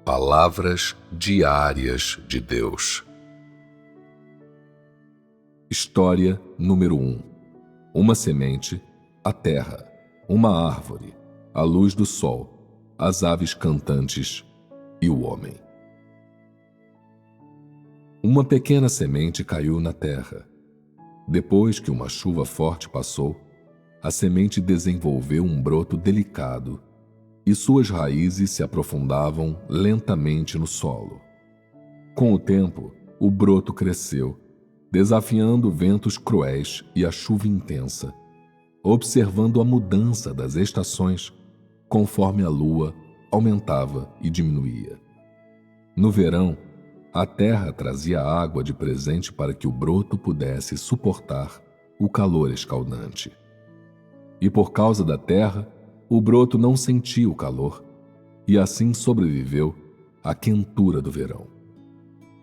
Palavras diárias de Deus. História número 1. Uma semente, a terra, uma árvore, a luz do sol, as aves cantantes e o homem. Uma pequena semente caiu na terra. Depois que uma chuva forte passou, a semente desenvolveu um broto delicado e suas raízes se aprofundavam lentamente no solo. Com o tempo, o broto cresceu, desafiando ventos cruéis e a chuva intensa, observando a mudança das estações conforme a lua aumentava e diminuía. No verão, a terra trazia água de presente para que o broto pudesse suportar o calor escaldante. E por causa da terra, o broto não sentia o calor e assim sobreviveu à quentura do verão.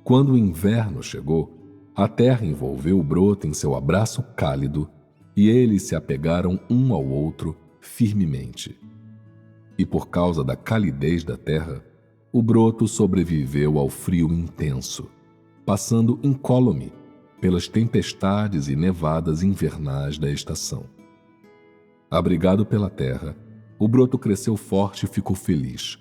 Quando o inverno chegou, a terra envolveu o broto em seu abraço cálido e eles se apegaram um ao outro firmemente. E por causa da calidez da terra, o broto sobreviveu ao frio intenso, passando incólume pelas tempestades e nevadas invernais da estação. Abrigado pela terra, o broto cresceu forte e ficou feliz.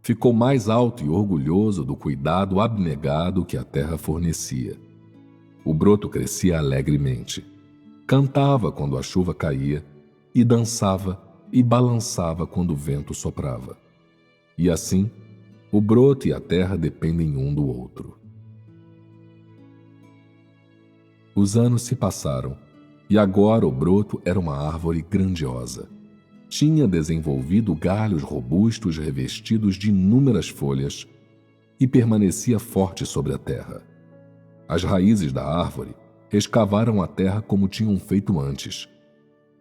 Ficou mais alto e orgulhoso do cuidado abnegado que a terra fornecia. O broto crescia alegremente, cantava quando a chuva caía e dançava e balançava quando o vento soprava. E assim, o broto e a terra dependem um do outro. Os anos se passaram e agora o broto era uma árvore grandiosa. Tinha desenvolvido galhos robustos revestidos de inúmeras folhas e permanecia forte sobre a terra. As raízes da árvore escavaram a terra como tinham feito antes,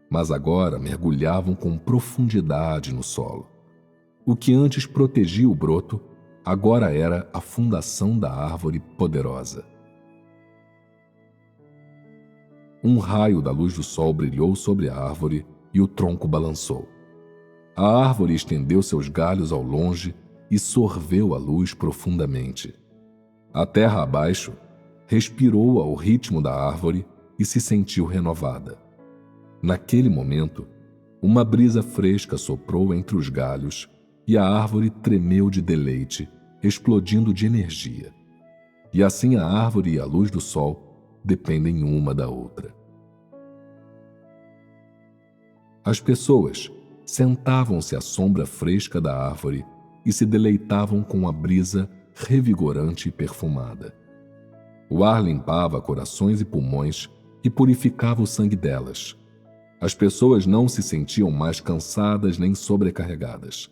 mas agora mergulhavam com profundidade no solo. O que antes protegia o broto, agora era a fundação da árvore poderosa. Um raio da luz do sol brilhou sobre a árvore e o tronco balançou. A árvore estendeu seus galhos ao longe e sorveu a luz profundamente. A terra abaixo respirou ao ritmo da árvore e se sentiu renovada. Naquele momento, uma brisa fresca soprou entre os galhos e a árvore tremeu de deleite, explodindo de energia. E assim a árvore e a luz do sol dependem uma da outra. As pessoas sentavam-se à sombra fresca da árvore e se deleitavam com a brisa revigorante e perfumada. O ar limpava corações e pulmões e purificava o sangue delas. As pessoas não se sentiam mais cansadas nem sobrecarregadas.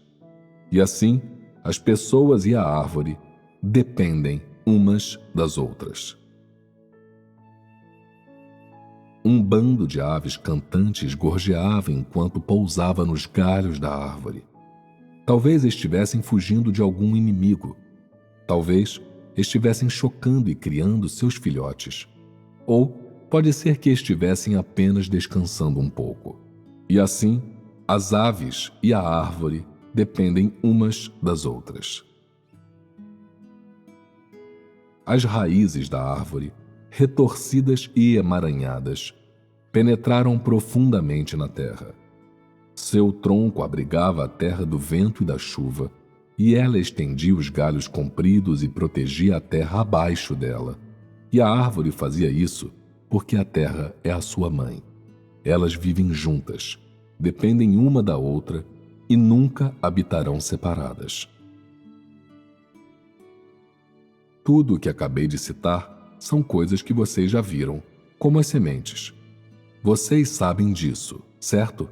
E assim, as pessoas e a árvore dependem umas das outras. Um bando de aves cantantes gorjeava enquanto pousava nos galhos da árvore. Talvez estivessem fugindo de algum inimigo. Talvez estivessem chocando e criando seus filhotes. Ou pode ser que estivessem apenas descansando um pouco. E assim, as aves e a árvore dependem umas das outras. As raízes da árvore, retorcidas e emaranhadas, penetraram profundamente na terra. Seu tronco abrigava a terra do vento e da chuva, e ela estendia os galhos compridos e protegia a terra abaixo dela. E a árvore fazia isso porque a terra é a sua mãe. Elas vivem juntas, dependem uma da outra e nunca habitarão separadas. Tudo o que acabei de citar são coisas que vocês já viram, como as sementes. Vocês sabem disso, certo?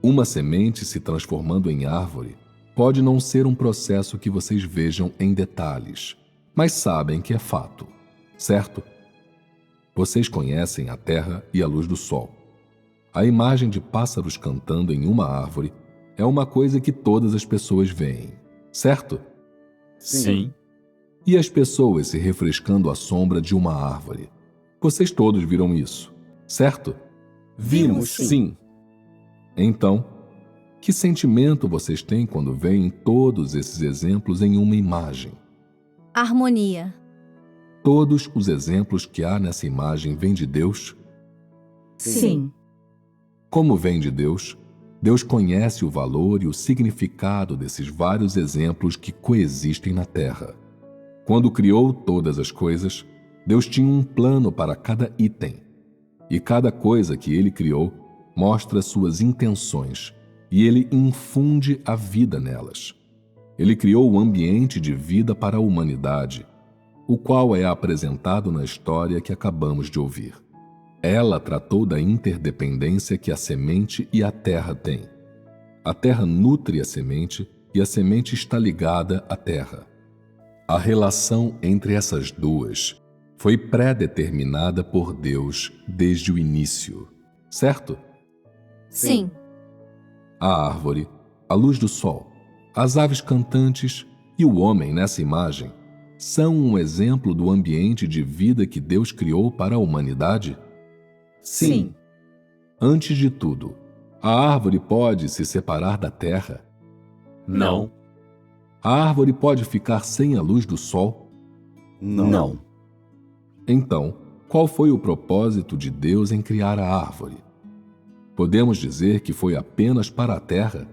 Uma semente se transformando em árvore pode não ser um processo que vocês vejam em detalhes, mas sabem que é fato, certo? Vocês conhecem a terra e a luz do sol. A imagem de pássaros cantando em uma árvore é uma coisa que todas as pessoas veem, certo? Sim. E as pessoas se refrescando à sombra de uma árvore. Vocês todos viram isso, certo? Vimos, sim. Então, Que sentimento vocês têm quando veem todos esses exemplos em uma imagem? Harmonia. Todos os exemplos que há nessa imagem vêm de Deus? Sim. Como vem de Deus, Deus conhece o valor e o significado desses vários exemplos que coexistem na Terra. Quando criou todas as coisas, Deus tinha um plano para cada item. E cada coisa que Ele criou mostra suas intenções e Ele infunde a vida nelas. Ele criou o ambiente de vida para a humanidade, o qual é apresentado na história que acabamos de ouvir. Ela tratou da interdependência que a semente e a terra têm. A terra nutre a semente e a semente está ligada à terra. A relação entre essas duas foi pré-determinada por Deus desde o início, certo? Sim. A árvore, a luz do sol, as aves cantantes e o homem nessa imagem são um exemplo do ambiente de vida que Deus criou para a humanidade? Sim. Antes de tudo, a árvore pode se separar da terra? Não. A árvore pode ficar sem a luz do sol? Não. Então, qual foi o propósito de Deus em criar a árvore? Podemos dizer que foi apenas para a terra?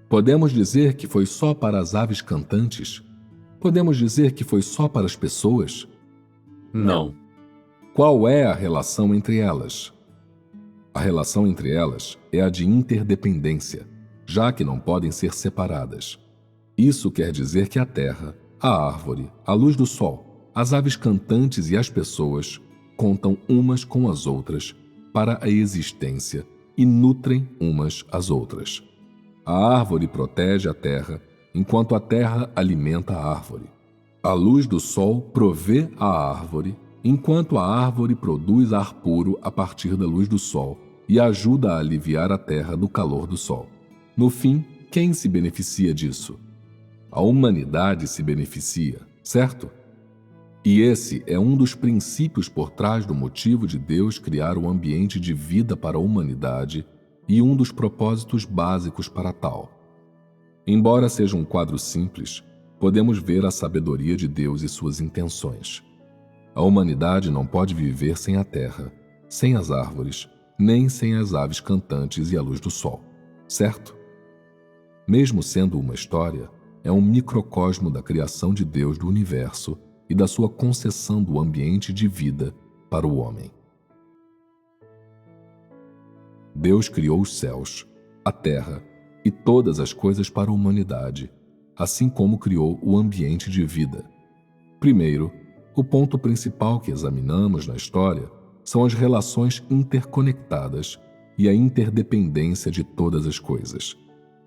Podemos dizer que foi só para as aves cantantes? Podemos dizer que foi só para as pessoas? Não. Qual é a relação entre elas? A relação entre elas é a de interdependência, já que não podem ser separadas. Isso quer dizer que a terra, a árvore, a luz do sol, as aves cantantes e as pessoas contam umas com as outras para a existência e nutrem umas às outras. A árvore protege a terra, enquanto a terra alimenta a árvore. A luz do sol provê a árvore, enquanto a árvore produz ar puro a partir da luz do sol e ajuda a aliviar a terra do calor do sol. No fim, quem se beneficia disso? A humanidade se beneficia, certo? E esse é um dos princípios por trás do motivo de Deus criar um ambiente de vida para a humanidade e um dos propósitos básicos para tal. Embora seja um quadro simples, podemos ver a sabedoria de Deus e suas intenções. A humanidade não pode viver sem a terra, sem as árvores, nem sem as aves cantantes e a luz do sol, certo? Mesmo sendo uma história, é um microcosmo da criação de Deus do universo e da sua concessão do ambiente de vida para o homem. Deus criou os céus, a terra e todas as coisas para a humanidade, assim como criou o ambiente de vida. Primeiro, o ponto principal que examinamos na história são as relações interconectadas e a interdependência de todas as coisas.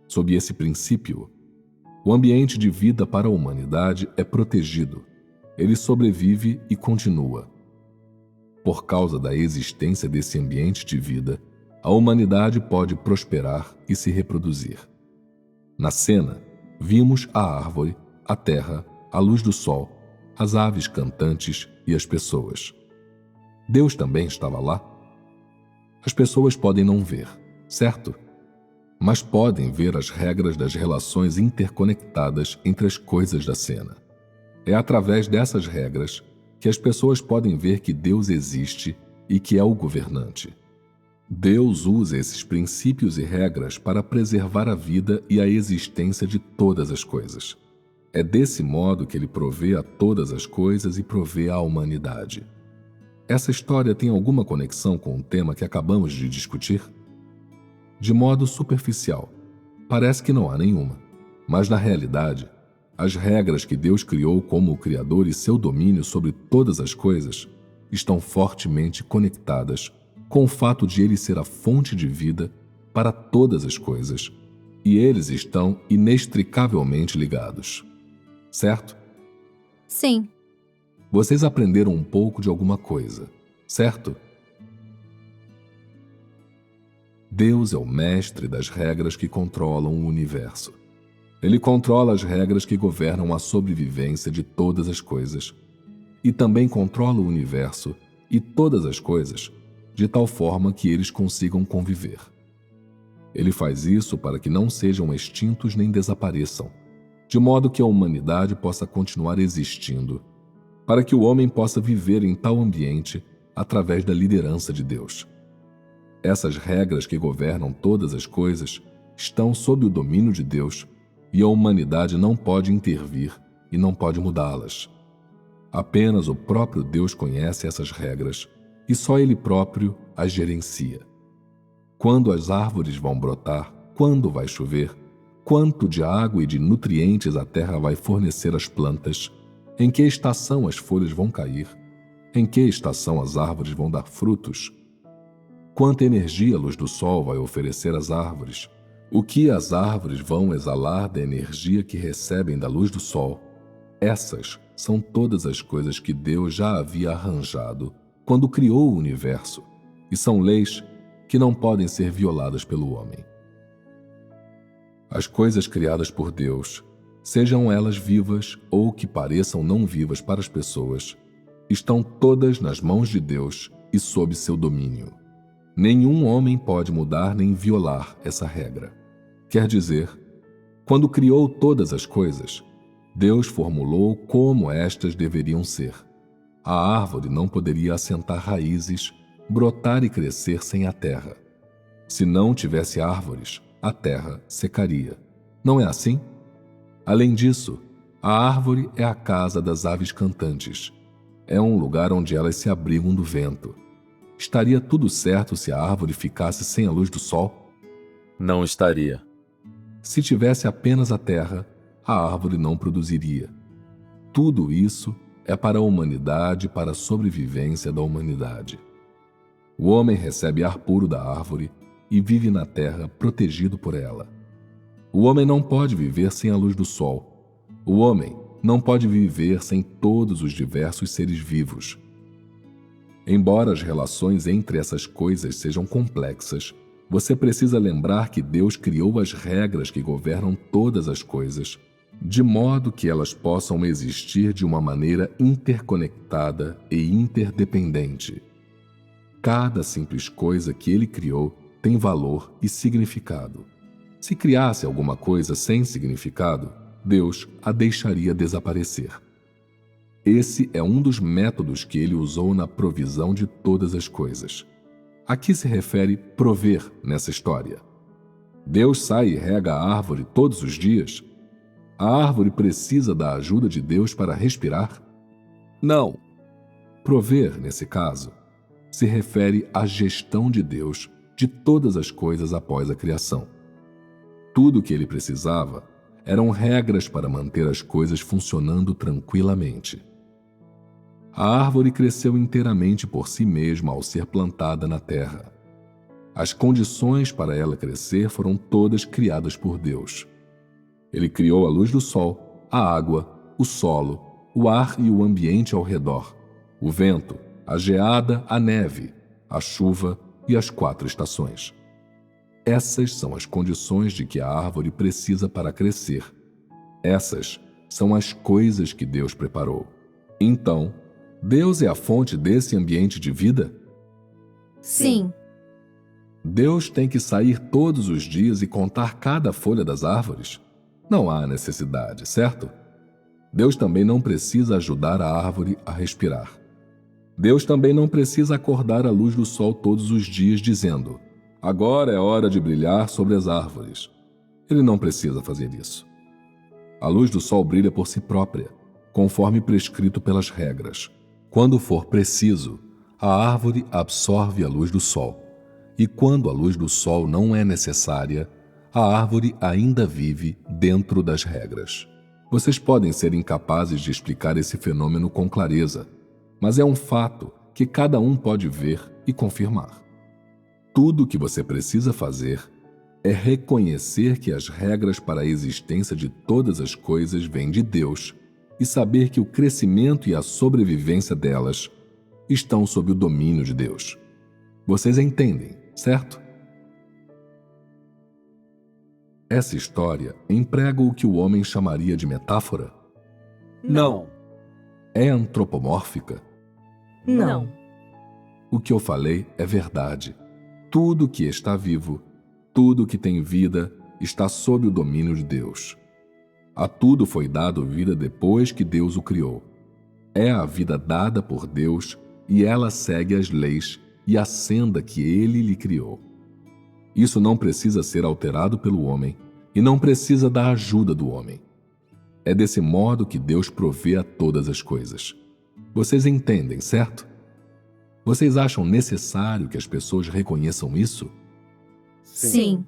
Sob esse princípio, o ambiente de vida para a humanidade é protegido. Ele sobrevive e continua. Por causa da existência desse ambiente de vida, a humanidade pode prosperar e se reproduzir. Na cena, vimos a árvore, a terra, a luz do sol, as aves cantantes e as pessoas. Deus também estava lá? As pessoas podem não ver, certo? Mas podem ver as regras das relações interconectadas entre as coisas da cena. É através dessas regras que as pessoas podem ver que Deus existe e que é o governante. Deus usa esses princípios e regras para preservar a vida e a existência de todas as coisas. É desse modo que Ele provê a todas as coisas e provê à humanidade. Essa história tem alguma conexão com o tema que acabamos de discutir? De modo superficial, parece que não há nenhuma, mas na realidade, as regras que Deus criou como o Criador e seu domínio sobre todas as coisas estão fortemente conectadas com o fato de Ele ser a fonte de vida para todas as coisas, e eles estão inextricavelmente ligados. Certo? Sim. Vocês aprenderam um pouco de alguma coisa, certo? Deus é o mestre das regras que controlam o universo. Ele controla as regras que governam a sobrevivência de todas as coisas e também controla o universo e todas as coisas de tal forma que eles consigam conviver. Ele faz isso para que não sejam extintos nem desapareçam, de modo que a humanidade possa continuar existindo, para que o homem possa viver em tal ambiente através da liderança de Deus. Essas regras que governam todas as coisas estão sob o domínio de Deus e a humanidade não pode intervir e não pode mudá-las. Apenas o próprio Deus conhece essas regras e só Ele próprio as gerencia. Quando as árvores vão brotar, quando vai chover, quanto de água e de nutrientes a terra vai fornecer às plantas, em que estação as folhas vão cair, em que estação as árvores vão dar frutos, quanta energia a luz do sol vai oferecer às árvores, o que as árvores vão exalar da energia que recebem da luz do sol. Essas são todas as coisas que Deus já havia arranjado quando criou o universo, e são leis que não podem ser violadas pelo homem. As coisas criadas por Deus, sejam elas vivas ou que pareçam não vivas para as pessoas, estão todas nas mãos de Deus e sob seu domínio. Nenhum homem pode mudar nem violar essa regra. Quer dizer, quando criou todas as coisas, Deus formulou como estas deveriam ser. A árvore não poderia assentar raízes, brotar e crescer sem a terra. Se não tivesse árvores, a terra secaria. Não é assim? Além disso, a árvore é a casa das aves cantantes. É um lugar onde elas se abrigam do vento. Estaria tudo certo se a árvore ficasse sem a luz do sol? Não estaria. Se tivesse apenas a terra, a árvore não produziria. Tudo isso é para a humanidade e para a sobrevivência da humanidade. O homem recebe ar puro da árvore e vive na terra protegido por ela. O homem não pode viver sem a luz do sol. O homem não pode viver sem todos os diversos seres vivos. Embora as relações entre essas coisas sejam complexas, você precisa lembrar que Deus criou as regras que governam todas as coisas, de modo que elas possam existir de uma maneira interconectada e interdependente. Cada simples coisa que Ele criou tem valor e significado. Se criasse alguma coisa sem significado, Deus a deixaria desaparecer. Esse é um dos métodos que Ele usou na provisão de todas as coisas. A que se refere prover nessa história? Deus sai e rega a árvore todos os dias? A árvore precisa da ajuda de Deus para respirar? Não. Prover, nesse caso, se refere à gestão de Deus de todas as coisas após a criação. Tudo o que ele precisava eram regras para manter as coisas funcionando tranquilamente. A árvore cresceu inteiramente por si mesma ao ser plantada na terra. As condições para ela crescer foram todas criadas por Deus. Ele criou a luz do sol, a água, o solo, o ar e o ambiente ao redor, o vento, a geada, a neve, a chuva e as 4 estações. Essas são as condições de que a árvore precisa para crescer. Essas são as coisas que Deus preparou. Então, Deus é a fonte desse ambiente de vida? Sim. Deus tem que sair todos os dias e contar cada folha das árvores? Não há necessidade, certo? Deus também não precisa ajudar a árvore a respirar. Deus também não precisa acordar a luz do sol todos os dias dizendo: agora é hora de brilhar sobre as árvores. Ele não precisa fazer isso. A luz do sol brilha por si própria, conforme prescrito pelas regras. Quando for preciso, a árvore absorve a luz do sol. E quando a luz do sol não é necessária, a árvore ainda vive dentro das regras. Vocês podem ser incapazes de explicar esse fenômeno com clareza, mas é um fato que cada um pode ver e confirmar. Tudo o que você precisa fazer é reconhecer que as regras para a existência de todas as coisas vêm de Deus e saber que o crescimento e a sobrevivência delas estão sob o domínio de Deus. Vocês entendem, certo? Essa história emprega o que o homem chamaria de metáfora? Não. É antropomórfica? Não. O que eu falei é verdade. Tudo que está vivo Tudo que tem vida está sob o domínio de Deus. A tudo foi dado vida depois que Deus o criou. É a vida dada por Deus e ela segue as leis e a senda que Ele lhe criou. Isso não precisa ser alterado pelo homem e não precisa da ajuda do homem. É desse modo que Deus provê a todas as coisas. Vocês entendem, certo? Vocês acham necessário que as pessoas reconheçam isso? Sim.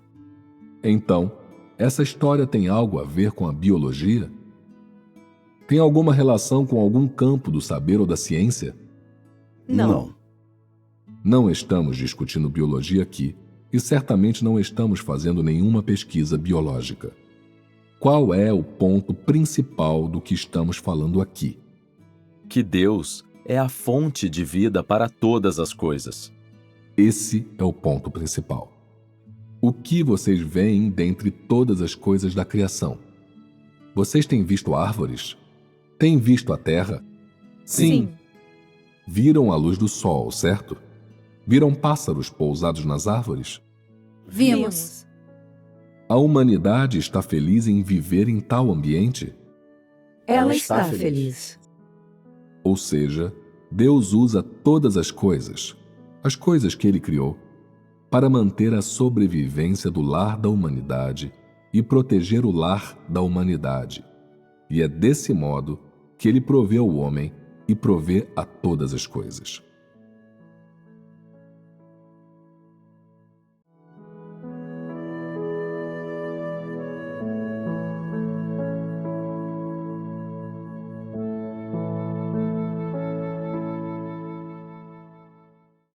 Então, essa história tem algo a ver com a biologia? Tem alguma relação com algum campo do saber ou da ciência? Não. Não estamos discutindo biologia aqui e certamente não estamos fazendo nenhuma pesquisa biológica. Qual é o ponto principal do que estamos falando aqui? Que Deus é a fonte de vida para todas as coisas. Esse é o ponto principal. O que vocês veem dentre todas as coisas da criação? Vocês têm visto árvores? Têm visto a terra? Sim. Viram a luz do sol, certo? Viram pássaros pousados nas árvores? Vimos. A humanidade está feliz em viver em tal ambiente? Ela está feliz. Ou seja, Deus usa todas as coisas que Ele criou, para manter a sobrevivência do lar da humanidade e proteger o lar da humanidade. E é desse modo que Ele provê ao homem e provê a todas as coisas.